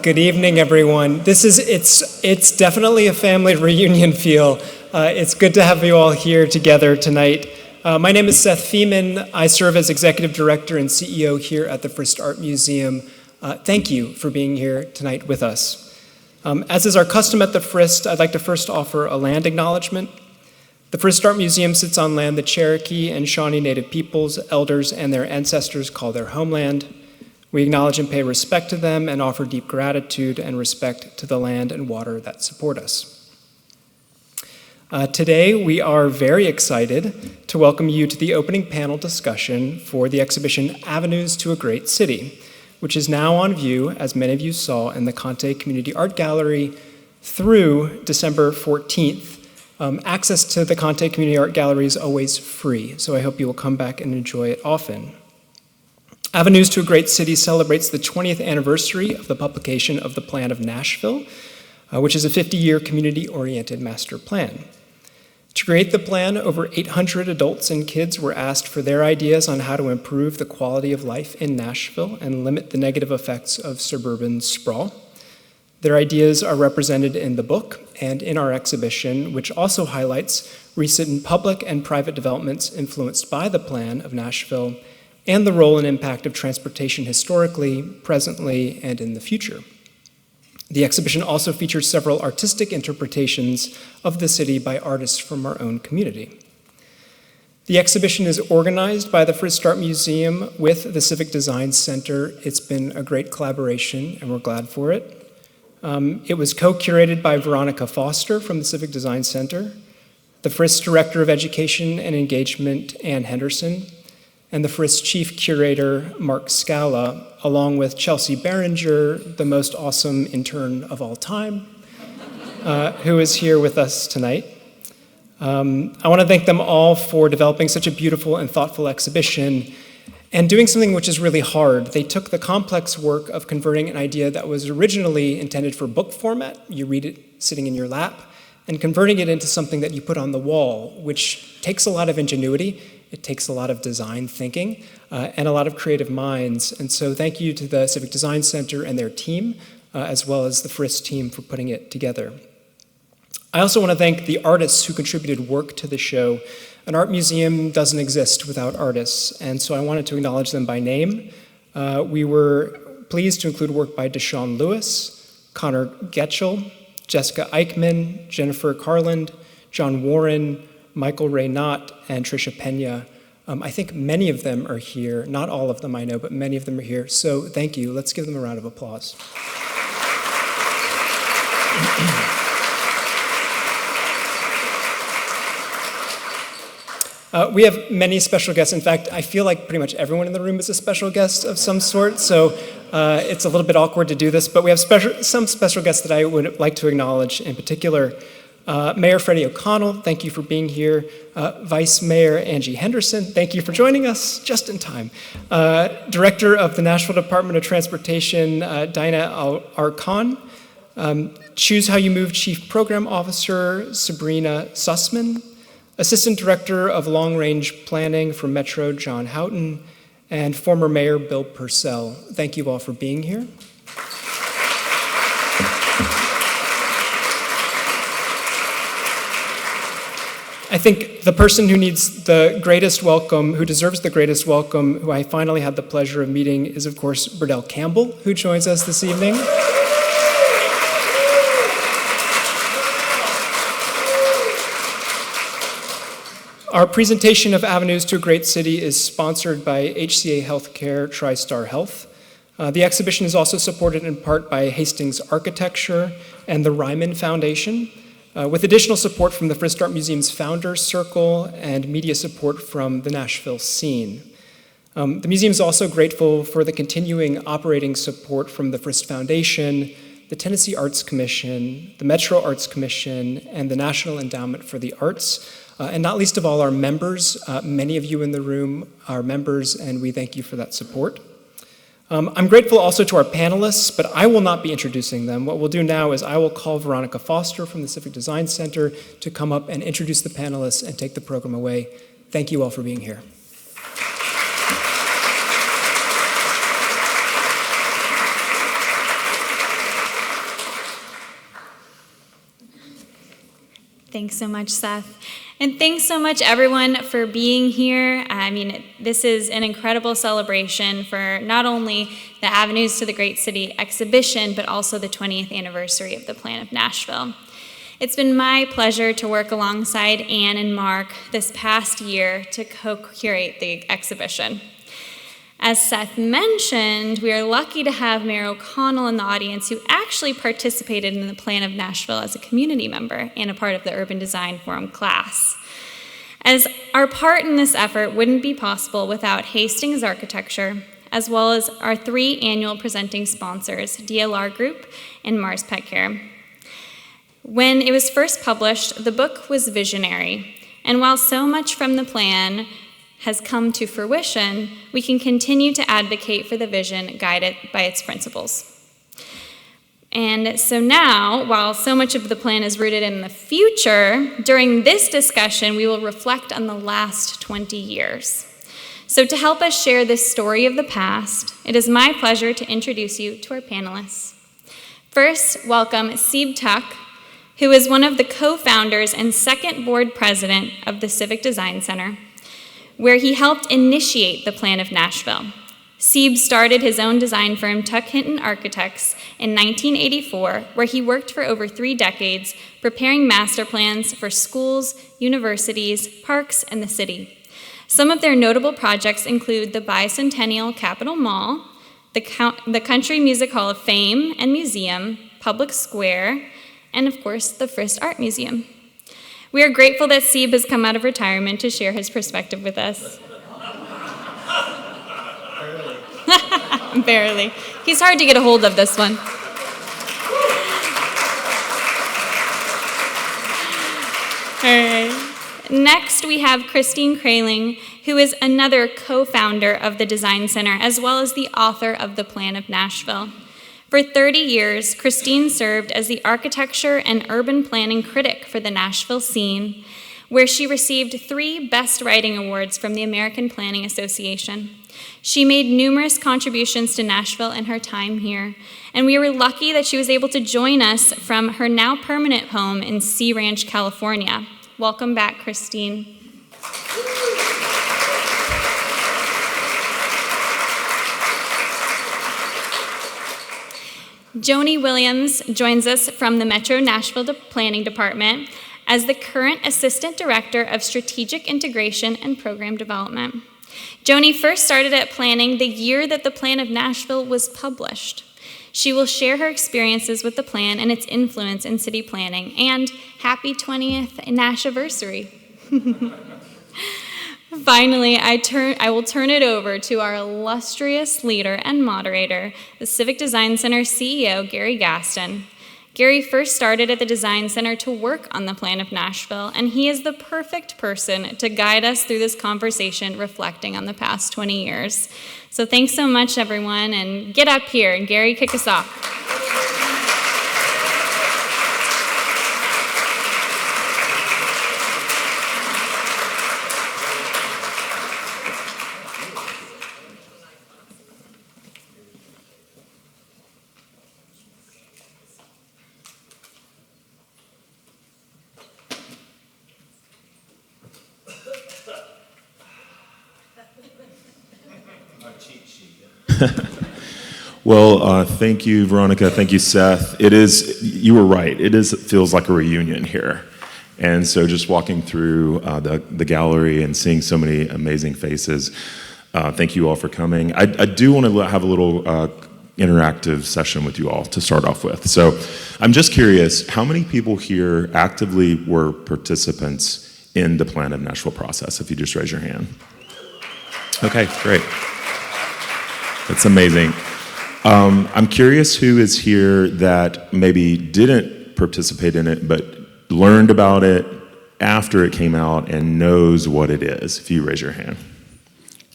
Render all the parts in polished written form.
Good evening, everyone. It's definitely a family reunion feel. It's good to have you all here together tonight. My name is Seth Feeman. I serve as Executive Director and CEO here at the Frist Art Museum. Thank you for being here tonight with us. As is our custom at the Frist, I'd like to first offer a land acknowledgement. The Frist Art Museum sits on land the Cherokee and Shawnee Native peoples, elders, and their ancestors call their homeland. We acknowledge and pay respect to them and offer deep gratitude and respect to the land and water that support us. Today, we are very excited to welcome you to the opening panel discussion for the exhibition Avenues to a Great City, which is now on view, as many of you saw, in the Conte Community Art Gallery through December 14th. Access to the Conte Community Art Gallery is always free, so I hope you will come back and enjoy it often. Avenues to a Great City celebrates the 20th anniversary of the publication of the Plan of Nashville, which is a 50-year community-oriented master plan. To create the plan, over 800 adults and kids were asked for their ideas on how to improve the quality of life in Nashville and limit the negative effects of suburban sprawl. Their ideas are represented in the book and in our exhibition, which also highlights recent public and private developments influenced by the Plan of Nashville and the role and impact of transportation historically, presently, and in the future. The exhibition also features several artistic interpretations of the city by artists from our own community. The exhibition is organized by the Frist Art Museum with the Civic Design Center. It's been a great collaboration, and we're glad for it. It was co-curated by Veronica Foster from the Civic Design Center, the Frist Director of Education and Engagement, Ann Henderson, and the Frist Chief Curator, Mark Scala, along with Chelsea Behringer, the most awesome intern of all time, who is here with us tonight. I want to thank them all for developing such a beautiful and thoughtful exhibition and doing something which is really hard. They took the complex work of converting an idea that was originally intended for book format, you read it sitting in your lap, and converting it into something that you put on the wall, which takes a lot of ingenuity. It takes a lot of design thinking and a lot of creative minds. And so thank you to the Civic Design Center and their team, as well as the Frist team for putting it together. I also want to thank the artists who contributed work to the show. An art museum doesn't exist without artists, and so I wanted to acknowledge them by name. We were pleased to include work by Deshaun Lewis, Connor Getchell, Jessica Eichmann, Jennifer Carland, John Warren, Michael Ray Knott, and Tricia Pena. I think many of them are here. Not all of them I know, but many of them are here. So thank you. Let's give them a round of applause. We have many special guests. In fact, I feel like pretty much everyone in the room is a special guest of some sort, so it's a little bit awkward to do this, but we have some special guests that I would like to acknowledge in particular. Mayor Freddie O'Connell, thank you for being here. Vice Mayor Angie Henderson, thank you for joining us just in time. Director of the Nashville Department of Transportation, Dinah Arcon. Choose How You Move Chief Program Officer, Sabrina Sussman. Assistant Director of Long Range Planning for Metro, John Houghton. And former Mayor Bill Purcell. Thank you all for being here. I think the person who needs the greatest welcome, who deserves the greatest welcome, who I finally had the pleasure of meeting is, of course, Burdell Campbell, who joins us this evening. Our presentation of Avenues to a Great City is sponsored by HCA Healthcare TriStar Health. The exhibition is also supported in part by Hastings Architecture and the Ryman Foundation, with additional support from the Frist Art Museum's Founders Circle and media support from the Nashville Scene. The museum is also grateful for the continuing operating support from the Frist Foundation, the Tennessee Arts Commission, the Metro Arts Commission, and the National Endowment for the Arts, and not least of all our members. Many of you in the room are members, and we thank you for that support. I'm grateful also to our panelists, but I will not be introducing them. What we'll do now is I will call Veronica Foster from the Civic Design Center to come up and introduce the panelists and take the program away. Thank you all for being here. Thanks so much, Seth. And thanks so much, everyone, for being here. I mean, this is an incredible celebration for not only the Avenues to the Great City exhibition, but also the 20th anniversary of the Plan of Nashville. It's been my pleasure to work alongside Anne and Mark this past year to co-curate the exhibition. As Seth mentioned, we are lucky to have Mayor O'Connell in the audience, who actually participated in the Plan of Nashville as a community member and a part of the Urban Design Forum class. As our part in this effort wouldn't be possible without Hastings Architecture, as well as our 3 annual presenting sponsors, DLR Group and Mars Pet Care. When it was first published, the book was visionary, and while so much from the plan has come to fruition, we can continue to advocate for the vision guided by its principles. And so now, while so much of the plan is rooted in the future, during this discussion, we will reflect on the last 20 years. So to help us share this story of the past, it is my pleasure to introduce you to our panelists. First, welcome Seab A, who is one of the co-founders and second board president of the Civic Design Center, where he helped initiate the Plan of Nashville. Seab started his own design firm, Tuck Hinton Architects, in 1984, where he worked for over 3 decades, preparing master plans for schools, universities, parks, and the city. Some of their notable projects include the Bicentennial Capitol Mall, the Country Music Hall of Fame and Museum, Public Square, and of course, the Frist Art Museum. We are grateful that Seab has come out of retirement to share his perspective with us. Barely. He's hard to get a hold of, this one. All right. Next, we have Christine Kreyling, who is another co-founder of the Design Center, as well as the author of the Plan of Nashville. For 30 years, Christine served as the architecture and urban planning critic for the Nashville Scene, where she received 3 Best Writing Awards from the American Planning Association. She made numerous contributions to Nashville in her time here, and we were lucky that she was able to join us from her now permanent home in Sea Ranch, California. Welcome back, Christine. Joni Williams joins us from the Metro Nashville Planning Department as the current Assistant Director of Strategic Integration and Program Development. Joni first started at planning the year that the Plan of Nashville was published. She will share her experiences with the plan and its influence in city planning, and happy 20th Nashversary. Finally, I will turn it over to our illustrious leader and moderator, the Civic Design Center CEO, Gary Gaston. Gary first started at the Design Center to work on the Plan of Nashville, and he is the perfect person to guide us through this conversation reflecting on the past 20 years. So thanks so much, everyone, and get up here, and Gary, kick us off. Well, thank you, Veronica. Thank you, Seth. You were right. It feels like a reunion here. And so just walking through the gallery and seeing so many amazing faces, thank you all for coming. I do want to have a little interactive session with you all to start off with. So I'm just curious, how many people here actively were participants in the Plan of Nashville process? If you just raise your hand. Okay, great. That's amazing. I'm curious who is here that maybe didn't participate in it, but learned about it after it came out and knows what it is. If you raise your hand.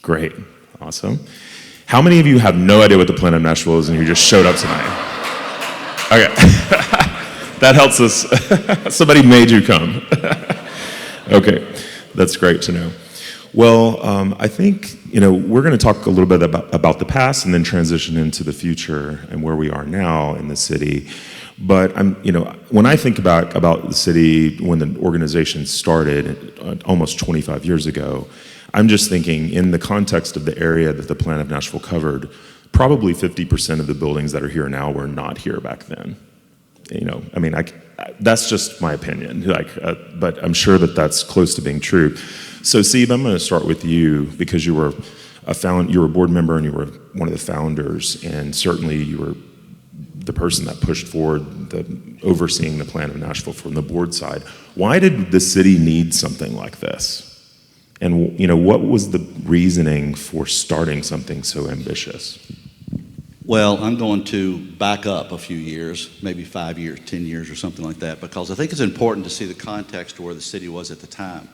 Great, awesome. How many of you have no idea what the Plan of Nashville is and you just showed up tonight? Okay, that helps us. Somebody made you come. Okay, that's great to know. Well, I think, we're going to talk a little bit about the past and then transition into the future and where we are now in the city. But when I think about the city, when the organization started almost 25 years ago, I'm just thinking in the context of the area that the Plan of Nashville covered, probably 50% of the buildings that are here now were not here back then. That's just my opinion, but I'm sure that that's close to being true. So, Seab, I'm going to start with you because you were a board member and you were one of the founders, and certainly you were the person that pushed forward overseeing the Plan of Nashville from the board side. Why did the city need something like this? And what was the reasoning for starting something so ambitious? Well, I'm going to back up a few years, maybe 5 years, 10 years or something like that, because I think it's important to see the context of where the city was at the time.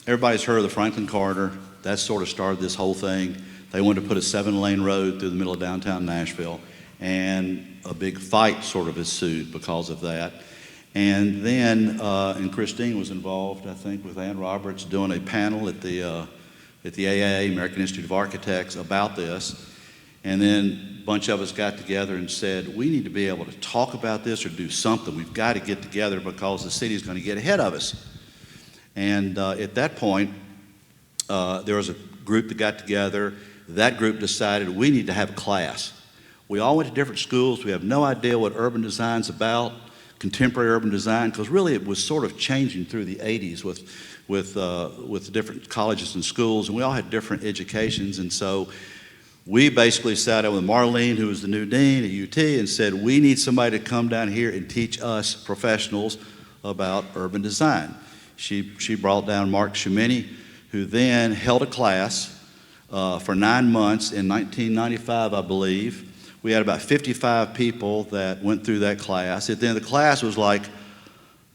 Everybody's heard of the Franklin Corridor. That sort of started this whole thing. They wanted to put a 7-lane road through the middle of downtown Nashville, and a big fight sort of ensued because of that. And then, and Christine was involved, I think, with Ann Roberts doing a panel at the AIA, American Institute of Architects, about this. And then a bunch of us got together and said, we need to be able to talk about this or do something. We've got to get together because the city's going to get ahead of us. And at that point, there was a group that got together. That group decided we need to have a class. We all went to different schools. We have no idea what urban design's about, contemporary urban design, because really it was sort of changing through the 80s with the different colleges and schools, and we all had different educations. And so we basically sat down with Marlene, who was the new dean at UT, and said, we need somebody to come down here and teach us professionals about urban design. She brought down Mark Shemini, who then held a class for 9 months in 1995, I believe. We had about 55 people that went through that class. At the end of the class was like,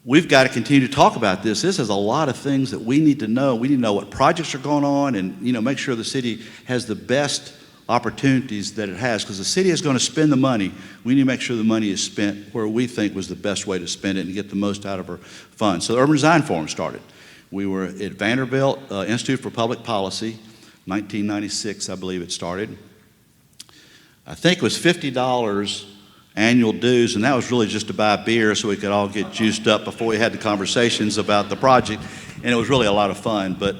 we've got to continue to talk about this. This is a lot of things that we need to know. We need to know what projects are going on and make sure the city has the best opportunities that it has, because the city is going to spend the money. We need to make sure the money is spent where we think was the best way to spend it and get the most out of our funds. So the Urban Design Forum started. We were at Vanderbilt Institute for Public Policy, 1996, I believe it started. I think it was $50 annual dues, and that was really just to buy beer so we could all get juiced up before we had the conversations about the project, and it was really a lot of fun. But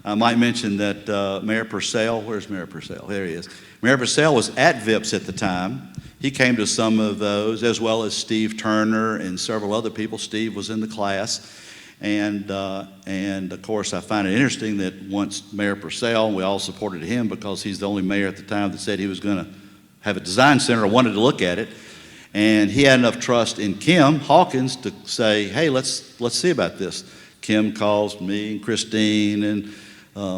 I might mention that Mayor Purcell, where's Mayor Purcell? There he is. Mayor Purcell was at VIPS at the time. He came to some of those, as well as Steve Turner and several other people. Steve was in the class. And of course, I find it interesting that once Mayor Purcell, we all supported him because he's the only mayor at the time that said he was going to have a design center or wanted to look at it. And he had enough trust in Kim Hawkins to say, hey, let's see about this. Kim calls me and Christine and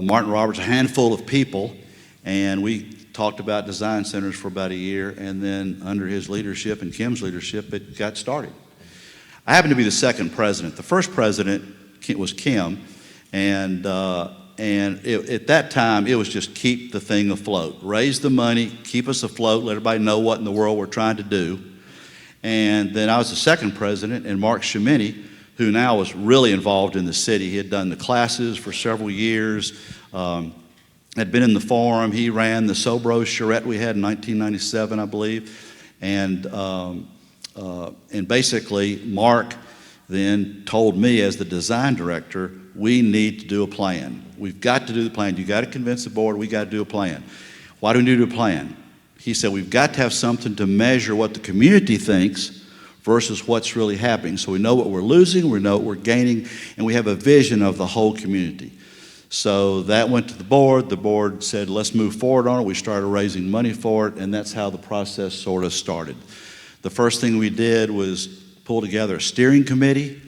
Martin Roberts, a handful of people, and we talked about design centers for about a year, and then under his leadership and Kim's leadership, it got started. I happened to be the second president. The first president was Kim, and at that time, it was just keep the thing afloat. Raise the money, keep us afloat, let everybody know what in the world we're trying to do. And then I was the second president, and Mark Shemini, who now was really involved in the city. He had done the classes for several years, had been in the forum. He ran the Sobro charrette we had in 1997, I believe. And basically, Mark then told me as the design director, we need to do a plan. We've got to do the plan. You got to convince the board we got to do a plan. Why do we need to do a plan? He said, we've got to have something to measure what the community thinks versus what's really happening. So we know what we're losing, we know what we're gaining, and we have a vision of the whole community. So that went to the board. The board said, let's move forward on it. We started raising money for it, and that's how the process sort of started. The first thing we did was pull together a steering committee.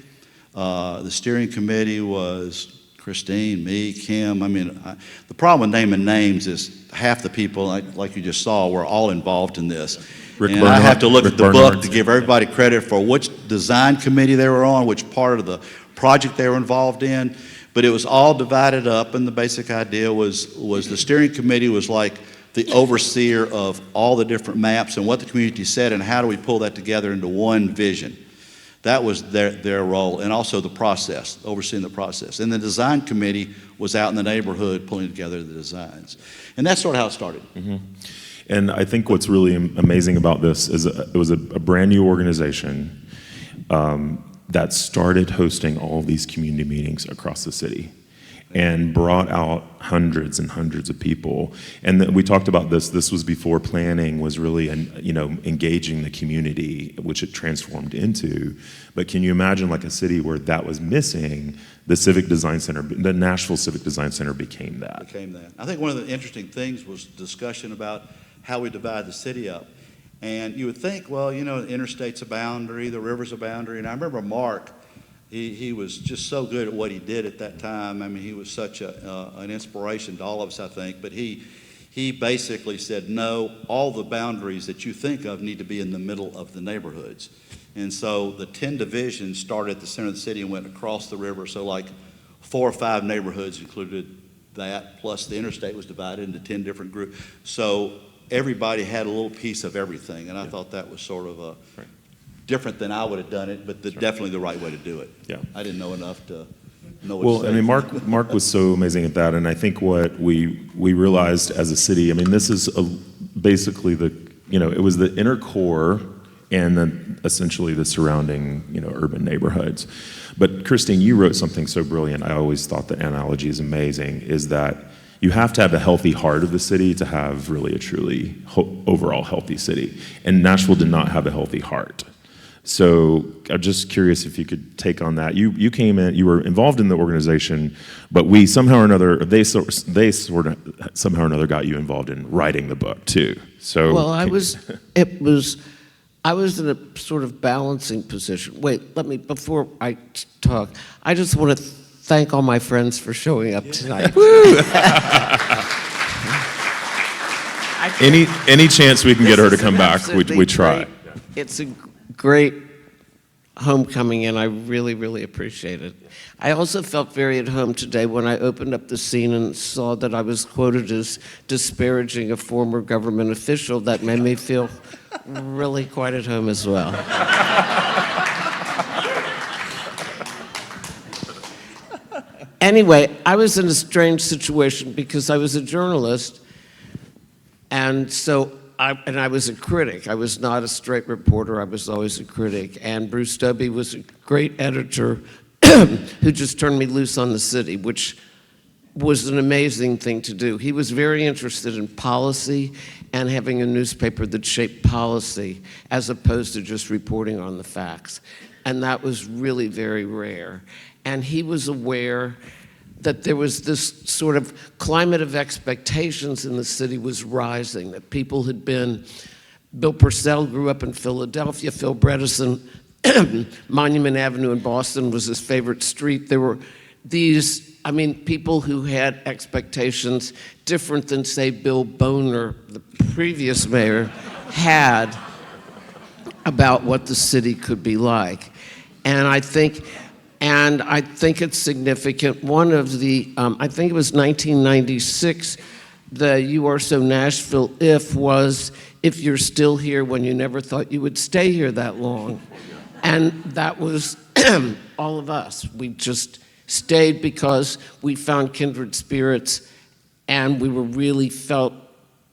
The steering committee was Christine, me, Kim. The problem with naming names is half the people, like you just saw, were all involved in this. And I have to look at the book to give everybody credit for which design committee they were on, which part of the project they were involved in. But it was all divided up, and the basic idea was the steering committee was like the overseer of all the different maps and what the community said and how do we pull that together into one vision. That was their role, and also the process, overseeing the process. And the design committee was out in the neighborhood pulling together the designs. And that's sort of how it started. Mm-hmm. And I think what's really amazing about this is it was a brand new organization that started hosting all of these community meetings across the city and brought out hundreds and hundreds of people. And we talked about this. This was before planning was really, engaging the community, which it transformed into. But can you imagine like a city where that was missing? The Civic Design Center, the Nashville Civic Design Center became that. I think one of the interesting things was discussion about how we divide the city up. And you would think, well, the interstate's a boundary, the river's a boundary. And I remember Mark, he was just so good at what he did at that time. I mean, he was such an inspiration to all of us, I think. But he basically said, no, all the boundaries that you think of need to be in the middle of the neighborhoods. And so the 10 divisions started at the center of the city and went across the river. So like 4 or 5 neighborhoods included that, plus the interstate was divided into 10 different groups. So everybody had a little piece of everything. And I thought that was sort of different than I would have done it, but definitely the right way to do it. Yeah. I didn't know enough to know what Well, to I say. mean, Mark was so amazing at that, and I think what we realized as a city, I mean, this is basically it was the inner core and then essentially the surrounding, urban neighborhoods. But Christine, you wrote something so brilliant. I always thought the analogy is amazing, is that you have to have a healthy heart of the city to have really a truly overall healthy city. And Nashville did not have a healthy heart. So I'm just curious if you could take on that. You came in, you were involved in the organization, but they somehow or another got you involved in writing the book too. So well, I was in a sort of balancing position. Wait, before I talk, I just want to thank all my friends for showing up tonight. Any chance we can get her to come back, we try. It's a great homecoming, and I really, really appreciate it. I also felt very at home today when I opened up the scene and saw that I was quoted as disparaging a former government official. That made me feel really quite at home as well. Anyway, I was in a strange situation because I was a journalist, and I was a critic. I was not a straight reporter. I was always a critic. And Bruce Dobie was a great editor who just turned me loose on the city, which was an amazing thing to do. He was very interested in policy and having a newspaper that shaped policy as opposed to just reporting on the facts. And that was really very rare. And he was aware that there was this sort of climate of expectations in the city was rising, that people had been, Bill Purcell grew up in Philadelphia, Phil Bredesen, Monument Avenue in Boston was his favorite street. There were these, people who had expectations different than, say, Bill Boner, the previous mayor, had about what the city could be like. And I think it's significant. One of the, I think it was 1996, the You Are So Nashville was, if you're still here when you never thought you would stay here that long. And that was all of us. We just stayed because we found kindred spirits, and we were really felt,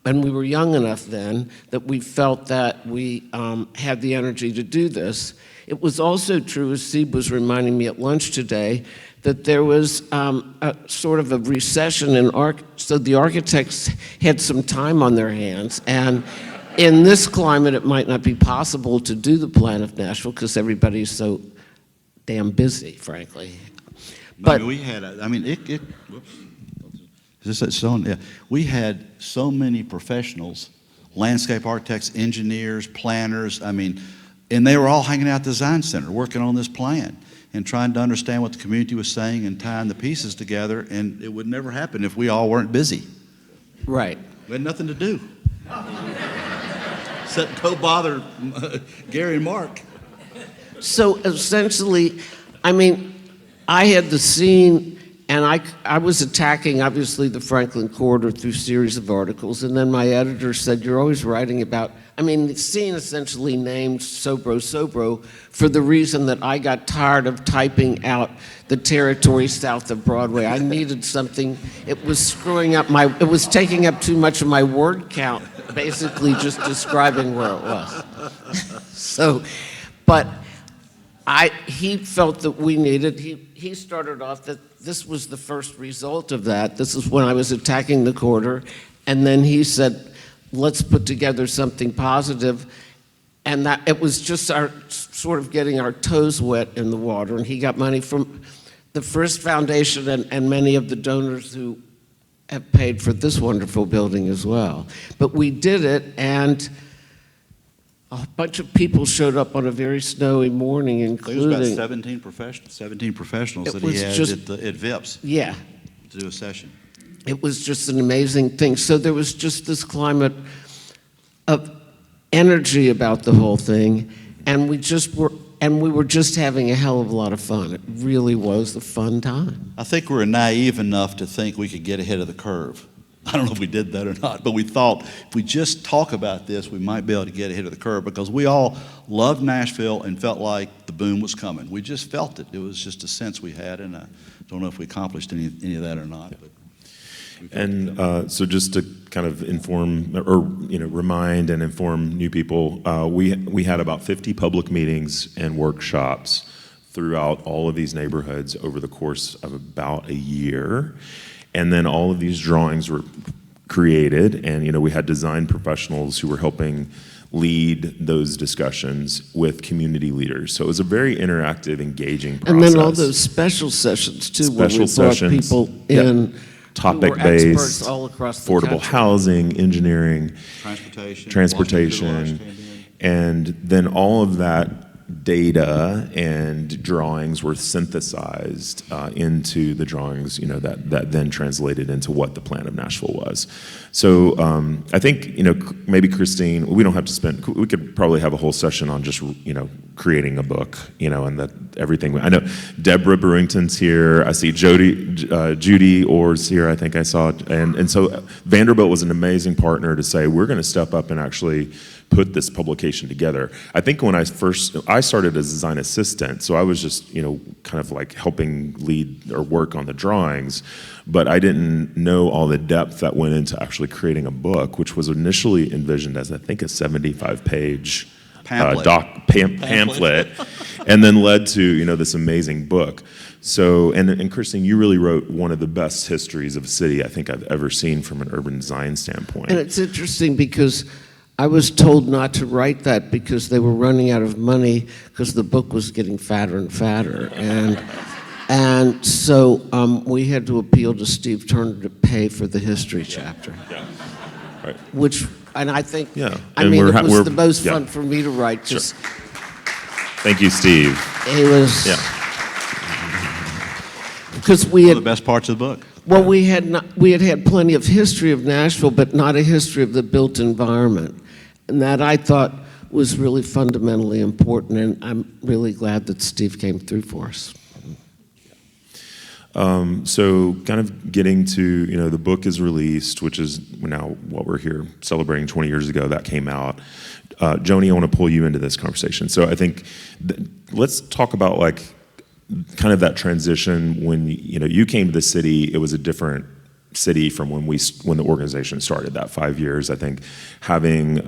and we were young enough then, that we felt that we had the energy to do this. It was also true, as Seab was reminding me at lunch today, that there was a sort of a recession in so the architects had some time on their hands, and in this climate it might not be possible to do the Plan of Nashville because everybody's so damn busy, frankly. But we had, we had so many professionals, landscape architects, engineers, planners, and they were all hanging out at the design center working on this plan and trying to understand what the community was saying and tying the pieces together, and it would never happen if we all weren't busy. right. We had nothing to do. Except go bother Gary and Mark. So essentially, I had the scene And I was attacking, obviously, the Franklin Corridor through a series of articles, and then my editor said, you're always writing about, the scene essentially named Sobro for the reason that I got tired of typing out the territory south of Broadway. I needed something, it was it was taking up too much of my word count, basically just describing where it was. He felt that we needed, he started off that this was the first result of that. This is when I was attacking the corridor. And then he said, let's put together something positive. And that it was just our sort of getting our toes wet in the water. And he got money from the Frist Foundation and many of the donors who have paid for this wonderful building as well. But we did it, and a bunch of people showed up on a very snowy morning, including... There was about 17 professionals that he had at VIPS to do a session. It was just an amazing thing. So there was just this climate of energy about the whole thing, and we were just having a hell of a lot of fun. It really was a fun time. I think we were naive enough to think we could get ahead of the curve. I don't know if we did that or not, but we thought if we just talk about this, we might be able to get ahead of the curve, because we all loved Nashville and felt like the boom was coming. We just felt it. It was just a sense we had, and I don't know if we accomplished any of that or not. But and so just to kind of inform or remind and inform new people, we had about 50 public meetings and workshops throughout all of these neighborhoods over the course of about a year. And then all of these drawings were created, and we had design professionals who were helping lead those discussions with community leaders. So it was a very interactive, engaging process. And then all those special sessions too, where we brought people in, topic-based, all across the affordable country. Housing, engineering, transportation, and then all of that data and drawings were synthesized into the drawings, that then translated into what the Plan of Nashville was. So I think, maybe Christine, we don't have to spend, we could probably have a whole session on just, creating a book, and that everything. I know Deborah Brewington's here. I see Judy Orr's here, I think I saw. And so Vanderbilt was an amazing partner to say, we're going to step up and actually put this publication together. I think when I started as design assistant, so I was just, kind of like helping lead or work on the drawings, but I didn't know all the depth that went into actually creating a book, which was initially envisioned as, I think, a 75-page pamphlet, and then led to, this amazing book. So, and Christine, you really wrote one of the best histories of a city I think I've ever seen from an urban design standpoint. And it's interesting because I was told not to write that because they were running out of money because the book was getting fatter and fatter. And so we had to appeal to Steve Turner to pay for the history chapter. Yeah. Right. And I think, it was the most fun for me to write. Just, Thank you, Steve. It was... Yeah. Because one of the best parts of the book. Well, we had plenty of history of Nashville, but not a history of the built environment. And that I thought was really fundamentally important, and I'm really glad that Steve came through for us. So kind of getting to, the book is released, which is now what we're here celebrating 20 years ago, that came out. Joni, I want to pull you into this conversation. So I think, let's talk about kind of that transition when, you came to the city. It was a different city from when the organization started, that 5 years. I think having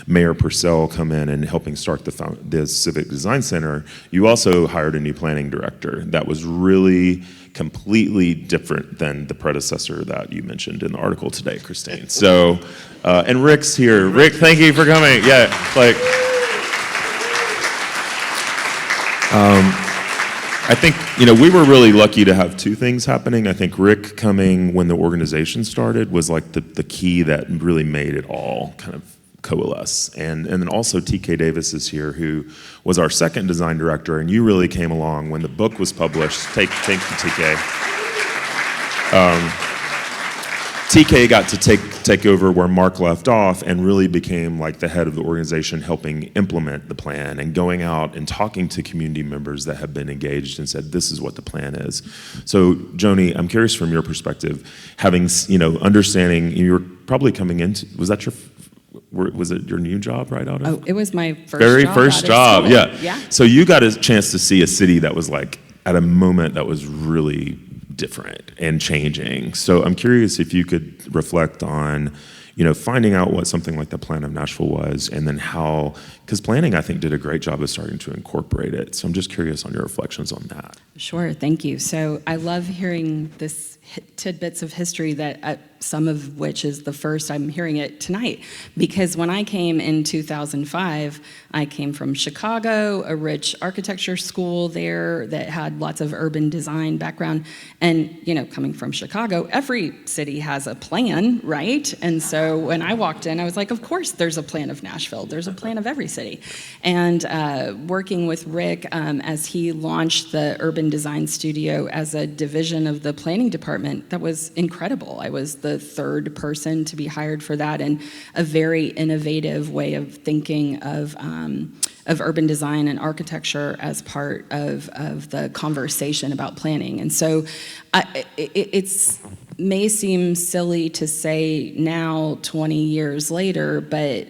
Mayor Purcell come in and helping start the Civic Design Center, you also hired a new planning director that was really completely different than the predecessor that you mentioned in the article today, Christine. So, and Rick's here. Rick, thank you for coming. Yeah, I think, we were really lucky to have two things happening. I think Rick coming when the organization started was the key that really made it all kind of coalesce. And then also TK Davis is here, who was our second design director, and you really came along when the book was published. Thank you, TK. TK got to take over where Mark left off and really became like the head of the organization, helping implement the plan and going out and talking to community members that have been engaged and said, this is what the plan is. So Joni, I'm curious from your perspective, having, understanding, you were probably coming into, was it your new job right out of? Oh, it was my first Very job first out of job, school. yeah. So you got a chance to see a city that was like at a moment that was really different and changing. So I'm curious if you could reflect on, finding out what something like the Plan of Nashville was, and then how, because planning, I think, did a great job of starting to incorporate it. So I'm just curious on your reflections on that. Sure, thank you. So I love hearing this tidbits of history that some of which is the first I'm hearing it tonight, because when I came in 2005, I came from Chicago, a rich architecture school there that had lots of urban design background, and coming from Chicago, every city has a plan, right? And so when I walked in, I was like, of course there's a plan of Nashville, there's a plan of every city. And working with Rick as he launched the Urban Design Studio as a division of the planning department, that was incredible. I was the third person to be hired for that, and a very innovative way of thinking of urban design and architecture as part of the conversation about planning. And so it may seem silly to say now, 20 years later, but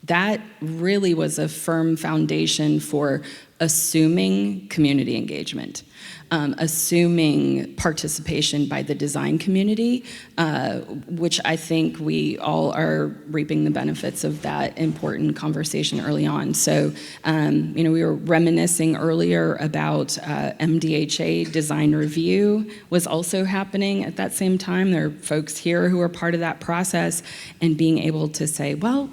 that really was a firm foundation for assuming community engagement, assuming participation by the design community, which I think we all are reaping the benefits of that important conversation early on. So, we were reminiscing earlier about MDHA design review was also happening at that same time. There are folks here who are part of that process, and being able to say, well,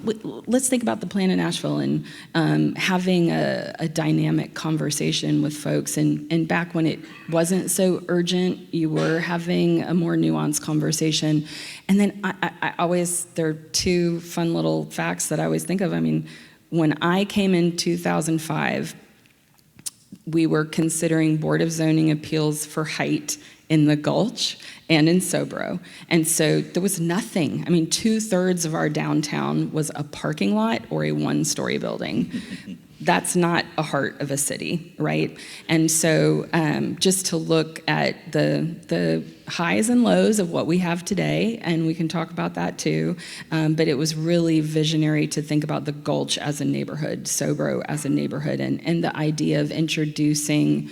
let's think about the Plan of Nashville, and having a dynamic conversation with folks. And back when it wasn't so urgent, you were having a more nuanced conversation. And then I always, there are two fun little facts that I always think of. I mean, when I came in 2005, we were considering Board of Zoning appeals for height in the Gulch and in Sobro. And so there was nothing. I mean, 2/3 of our downtown was a parking lot or a one-story building. That's not a heart of a city, right? And so just to look at the highs and lows of what we have today, and we can talk about that too, but it was really visionary to think about the Gulch as a neighborhood, Sobro as a neighborhood, and the idea of introducing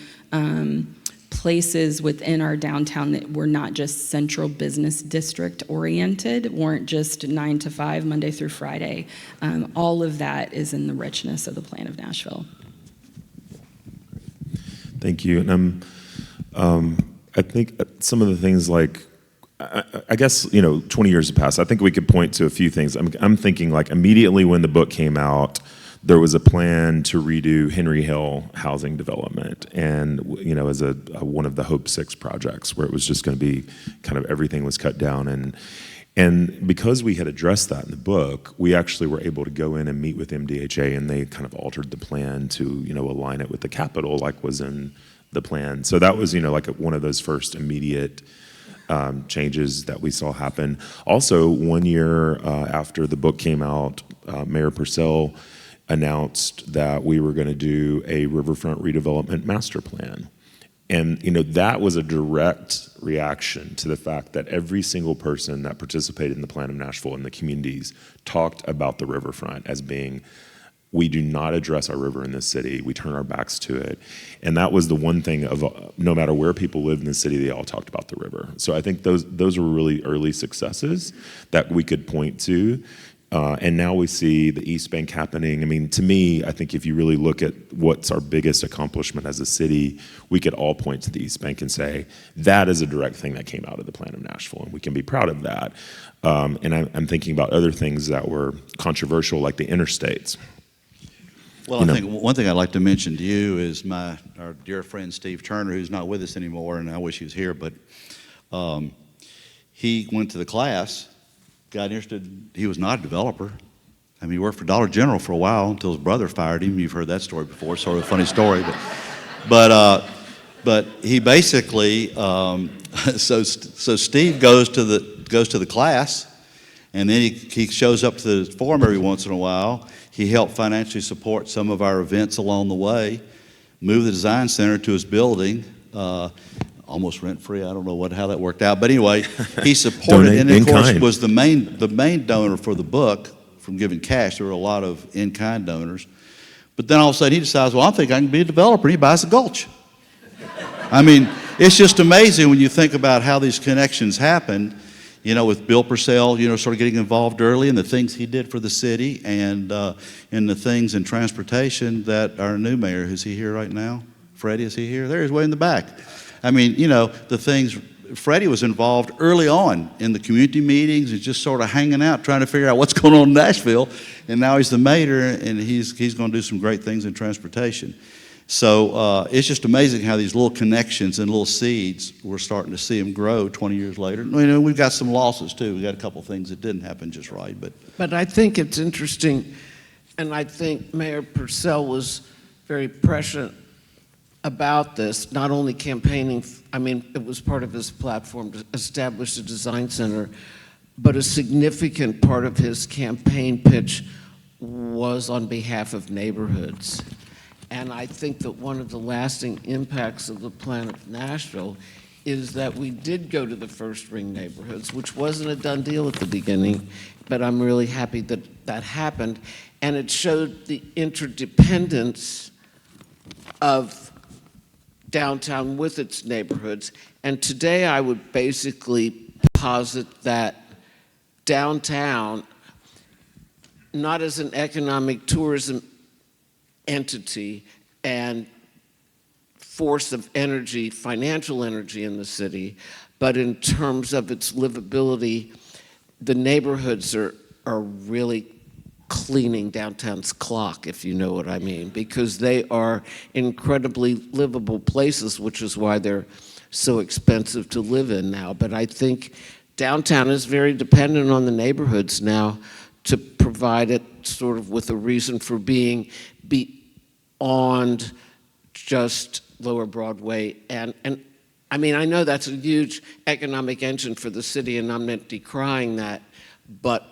places within our downtown that were not just central business district oriented, weren't just 9 to 5, Monday through Friday. All of that is in the richness of the Plan of Nashville. Thank you. And I think some of the things like, I guess, 20 years have passed. I think we could point to a few things. I'm thinking like immediately when the book came out, there was a plan to redo Henry Hill housing development, and as a one of the Hope 6 projects, where it was just going to be kind of everything was cut down, and because we had addressed that in the book, we actually were able to go in and meet with MDHA, and they kind of altered the plan to align it with the capital like was in the plan. So that was like one of those first immediate changes that we saw happen. Also, 1 year after the book came out, Mayor Purcell announced that we were going to do a riverfront redevelopment master plan. And that was a direct reaction to the fact that every single person that participated in the Plan of Nashville in the communities talked about the riverfront as being, we do not address our river in this city, we turn our backs to it. And that was the one thing of no matter where people lived in the city, they all talked about the river. So I think those were really early successes that we could point to. And now we see the East Bank happening. I mean, to me, I think if you really look at what's our biggest accomplishment as a city, we could all point to the East Bank and say, that is a direct thing that came out of the Plan of Nashville, and we can be proud of that. And I'm thinking about other things that were controversial, like the interstates. Well, I think one thing I'd like to mention to you is our dear friend Steve Turner, who's not with us anymore, and I wish he was here, but he went to the class, got interested. He was not a developer. I mean, he worked for Dollar General for a while until his brother fired him. You've heard that story before, sort of a funny story. But he basically, so Steve goes to goes to the class, and then he shows up to the forum every once in a while. He helped financially support some of our events along the way, moved the design center to his building, almost rent-free. I don't know how that worked out. But anyway, he supported, and of course was the main donor for the book from giving cash. There were a lot of in-kind donors. But then all of a sudden he decides, well, I think I can be a developer. And he buys the Gulch. I mean, it's just amazing when you think about how these connections happened, with Bill Purcell, sort of getting involved early and the things he did for the city and the things in transportation that our new mayor, is he here right now? Freddie, is he here? There, he's way in the back. I mean, the things, Freddie was involved early on in the community meetings and just sort of hanging out, trying to figure out what's going on in Nashville. And now he's the mayor, and he's going to do some great things in transportation. So it's just amazing how these little connections and little seeds, we're starting to see them grow 20 years later. We've got some losses too. We got a couple things that didn't happen just right. But I think it's interesting, and I think Mayor Purcell was very prescient about this, not only campaigning, it was part of his platform to establish a design center, but a significant part of his campaign pitch was on behalf of neighborhoods. And I think that one of the lasting impacts of the Plan of Nashville is that we did go to the first ring neighborhoods, which wasn't a done deal at the beginning, but I'm really happy that that happened. And it showed the interdependence of downtown with its neighborhoods. And today I would basically posit that downtown, not as an economic tourism entity and force of energy, financial energy in the city, but in terms of its livability, the neighborhoods are really cleaning downtown's clock, if you know what I mean, because they are incredibly livable places, which is why they're so expensive to live in now. But I think downtown is very dependent on the neighborhoods now to provide it sort of with a reason for being beyond just Lower Broadway. And I know that's a huge economic engine for the city, and I'm not decrying that, but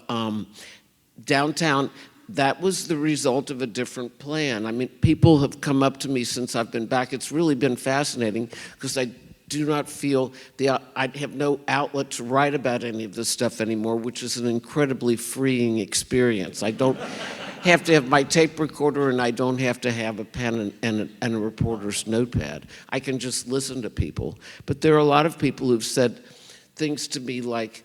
downtown, that was the result of a different plan. People have come up to me since I've been back. It's really been fascinating because I do not feel I have no outlet to write about any of this stuff anymore, which is an incredibly freeing experience. I don't have to have my tape recorder, and I don't have to have a pen and a reporter's notepad. I can just listen to people. But there are a lot of people who've said things to me like,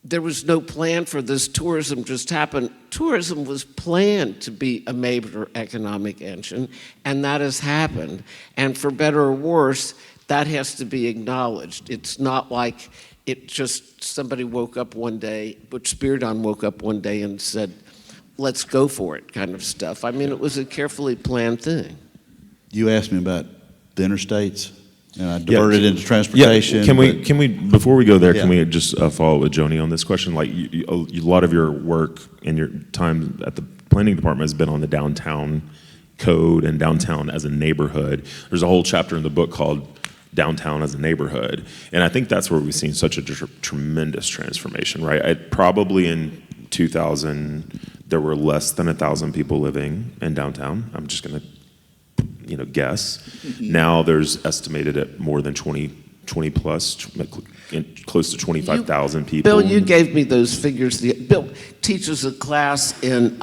there was no plan for this. Tourism just happened. Tourism was planned to be a major economic engine, and that has happened. And for better or worse, that has to be acknowledged. It's not like it just somebody woke up one day, Butch Speardon woke up one day and said, let's go for it kind of stuff. It was a carefully planned thing. You asked me about the interstates. And I diverted into transportation. Yeah. Can we before we go there, Yeah. can we just follow with Joni on this question? Like a lot of your work and your time at the planning department has been on the downtown code and downtown as a neighborhood. There's a whole chapter in the book called Downtown as a Neighborhood. And I think that's where we've seen such a tremendous transformation, right? Probably in 2000, there were less than 1,000 people living in downtown. I'm just going to guess. Now there's estimated at more than 20 plus, close to 25,000 people. Bill, you gave me those figures. Bill teaches a class in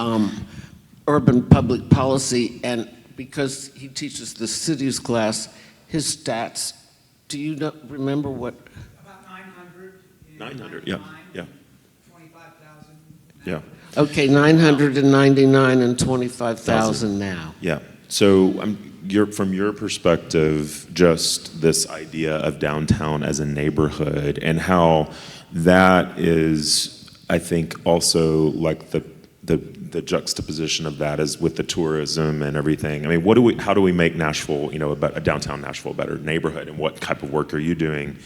urban public policy, and because he teaches the city's class, his stats, do you remember what? About 900. 900, yeah. 25,000. Yeah. Okay, 999 and 25,000 now. Yeah. So from your perspective, just this idea of downtown as a neighborhood and how that is, I think, also like the juxtaposition of that is with the tourism and everything. How do we make Nashville, a downtown Nashville, a better neighborhood, and what type of work are you doing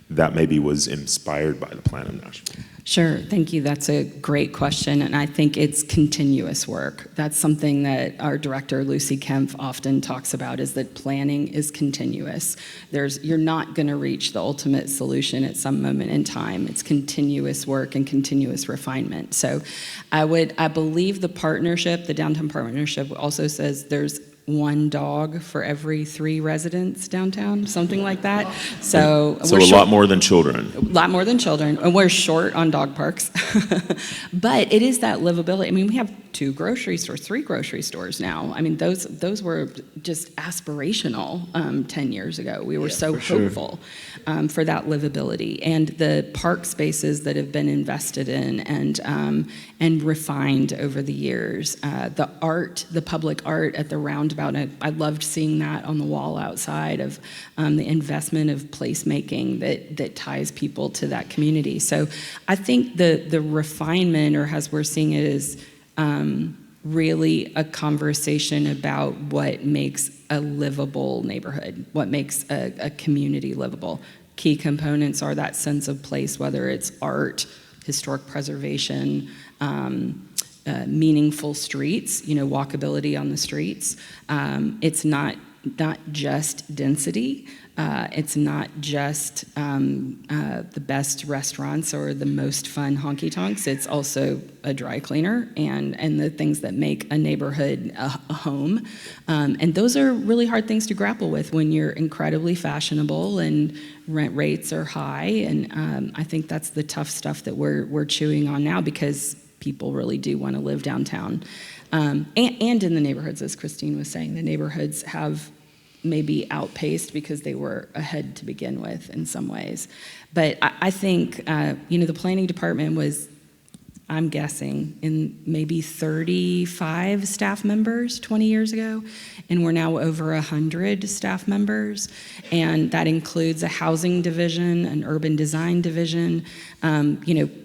that maybe was inspired by the Plan of Nashville? Sure, thank you. That's a great question, and I think it's continuous work. That's something that our director, Lucy Kempf, often talks about, is that planning is continuous. You're not going to reach the ultimate solution at some moment in time. It's continuous work and continuous refinement. So I believe the partnership, the downtown partnership, also says there's one dog for every 3 residents downtown, something like that. So a lot more than children. A lot more than children, and we're short on dog parks. But it is that livability. I mean, we have 2 grocery stores, 3 grocery stores now. I mean, those were just aspirational 10 years ago. We were so hopeful for that livability, and the park spaces that have been invested in and refined over the years. The public art at the roundabout. I loved seeing that on the wall outside of the investment of placemaking that ties people to that community. So I think the refinement, or as we're seeing it, is really a conversation about what makes a livable neighborhood, what makes a community livable. Key components are that sense of place, whether it's art, historic preservation, meaningful streets, walkability on the streets. It's not just density. It's not just the best restaurants or the most fun honky tonks. It's also a dry cleaner and the things that make a neighborhood a home. And those are really hard things to grapple with when you're incredibly fashionable and rent rates are high. And I think that's the tough stuff that we're chewing on now, because people really do want to live downtown. And in the neighborhoods, as Christine was saying, the neighborhoods have maybe outpaced because they were ahead to begin with in some ways. But I think, the planning department was, I'm guessing, in maybe 35 staff members 20 years ago, and we're now over 100 staff members, and that includes a housing division, an urban design division,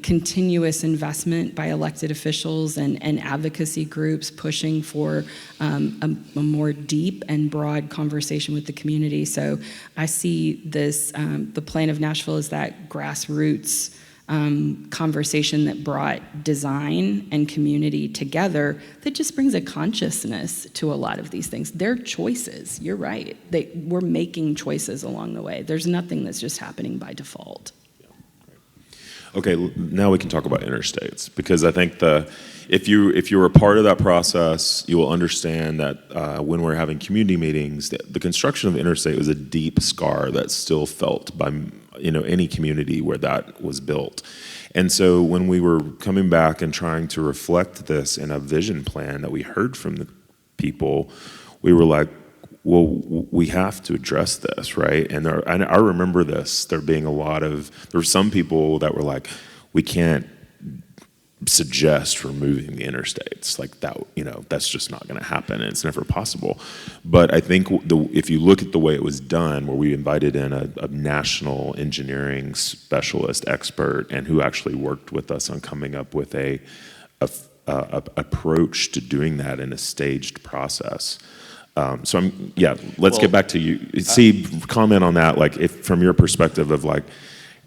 continuous investment by elected officials and advocacy groups pushing for a more deep and broad conversation with the community. So I see this, the Plan of Nashville, as that grassroots conversation that brought design and community together, that just brings a consciousness to a lot of these things. They're choices, you're right. We're making choices along the way. There's nothing that's just happening by default. Okay, now we can talk about interstates, because I think if you were a part of that process, you will understand that when we're having community meetings, the construction of interstate was a deep scar that's still felt by any community where that was built. And so when we were coming back and trying to reflect this in a vision plan that we heard from the people, we were like, well, we have to address this, right? And I remember there being there were some people that were like, we can't suggest removing the interstates, like that, that's just not going to happen, and it's never possible. But I think if you look at the way it was done, where we invited in a national engineering specialist expert, and who actually worked with us on coming up with a approach to doing that in a staged process. Let's get back to you. Seab, comment on that, like if from your perspective of like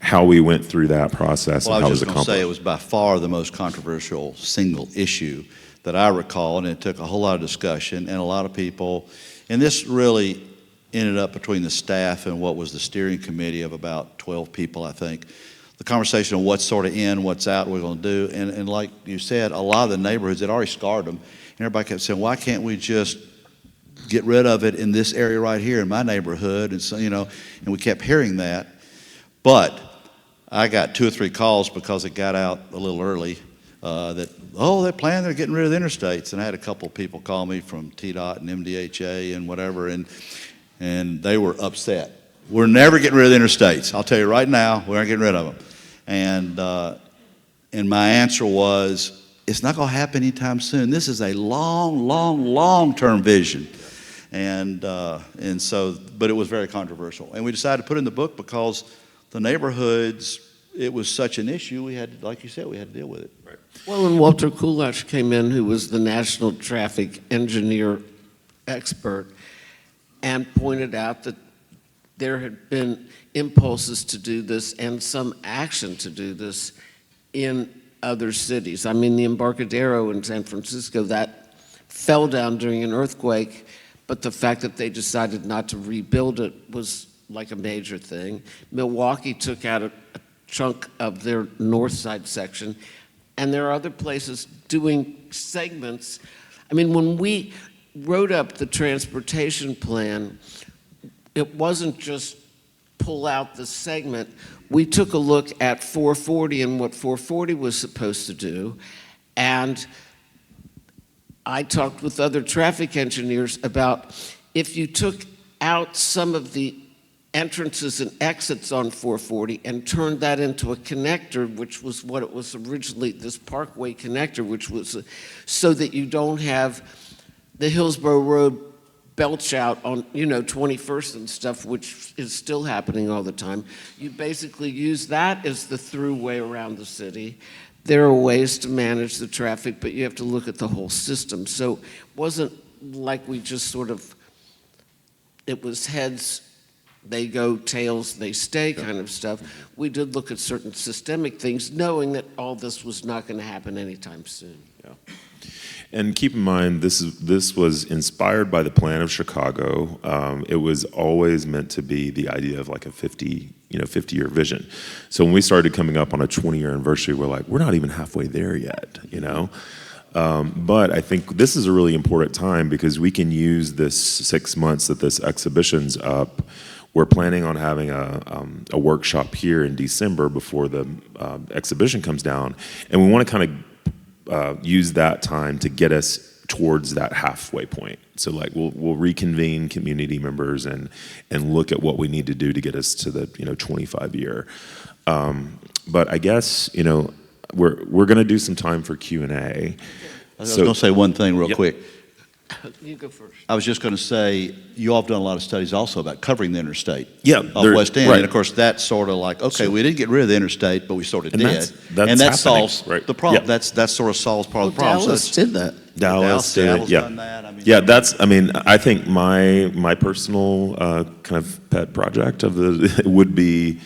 how we went through that process. Well, and I how was it was just going to say accomplished. it was by far the most controversial single issue that I recall, and it took a whole lot of discussion and a lot of people, and this really ended up between the staff and what was the steering committee of about 12 people, I think. The conversation of what's sort of in, what's out, we're going to do, and like you said, a lot of the neighborhoods had already scarred them, and everybody kept saying, why can't we just get rid of it in this area right here in my neighborhood? And so, and we kept hearing that. But I got 2 or 3 calls because it got out a little early they're planning, they're getting rid of the interstates. And I had a couple of people call me from TDOT and MDHA and whatever, and they were upset. We're never getting rid of the interstates. I'll tell you right now, we aren't getting rid of them. And my answer was, it's not going to happen anytime soon. This is a long-term vision. And so, but it was very controversial. And we decided to put it in the book because the neighborhoods, it was such an issue, we had, like you said, we had to deal with it. Right. Well, and Walter Kulach came in, who was the national traffic engineer expert, and pointed out that there had been impulses to do this and some action to do this in other cities. I mean, the Embarcadero in San Francisco, that fell down during an earthquake, but the fact that they decided not to rebuild it was like a major thing. Milwaukee took out a chunk of their north side section, and there are other places doing segments. I mean, when we wrote up the transportation plan, it wasn't just pull out the segment. We took a look at 440 and what 440 was supposed to do, and I talked with other traffic engineers about if you took out some of the entrances and exits on 440 and turned that into a connector, which was what it was originally, this parkway connector, which was so that you don't have the Hillsborough Road belch out on, 21st and stuff, which is still happening all the time. You basically use that as the throughway around the city. There are ways to manage the traffic, but you have to look at the whole system. So it wasn't like we just sort of, it was heads, they go, tails, they stay kind of stuff. We did look at certain systemic things, knowing that all this was not going to happen anytime soon. Yeah. And keep in mind, this was inspired by the Plan of Chicago. It was always meant to be the idea of like a 50-year vision. So when we started coming up on a 20-year anniversary, we're like, we're not even halfway there yet, But I think this is a really important time because we can use this 6 months that this exhibition's up. We're planning on having a workshop here in December before the exhibition comes down, and we want to kind of use that time to get us towards that halfway point. So like we'll reconvene community members and look at what we need to do to get us to the 25-year. But I guess we're going to do some time for Q&A. I was going to say one thing real quick. You go first. I was just going to say, you all have done a lot of studies also about covering the interstate of there- West End. right. And of course, that's sort of like, okay, we didn't get rid of the interstate, but we sort of And did. that's and that happening, solves right. the problem. Yeah. That sort of solves part of the problem. Dallas did that. Dallas did it, Seattle's yeah. done that. I think my personal kind of pet project of the would be,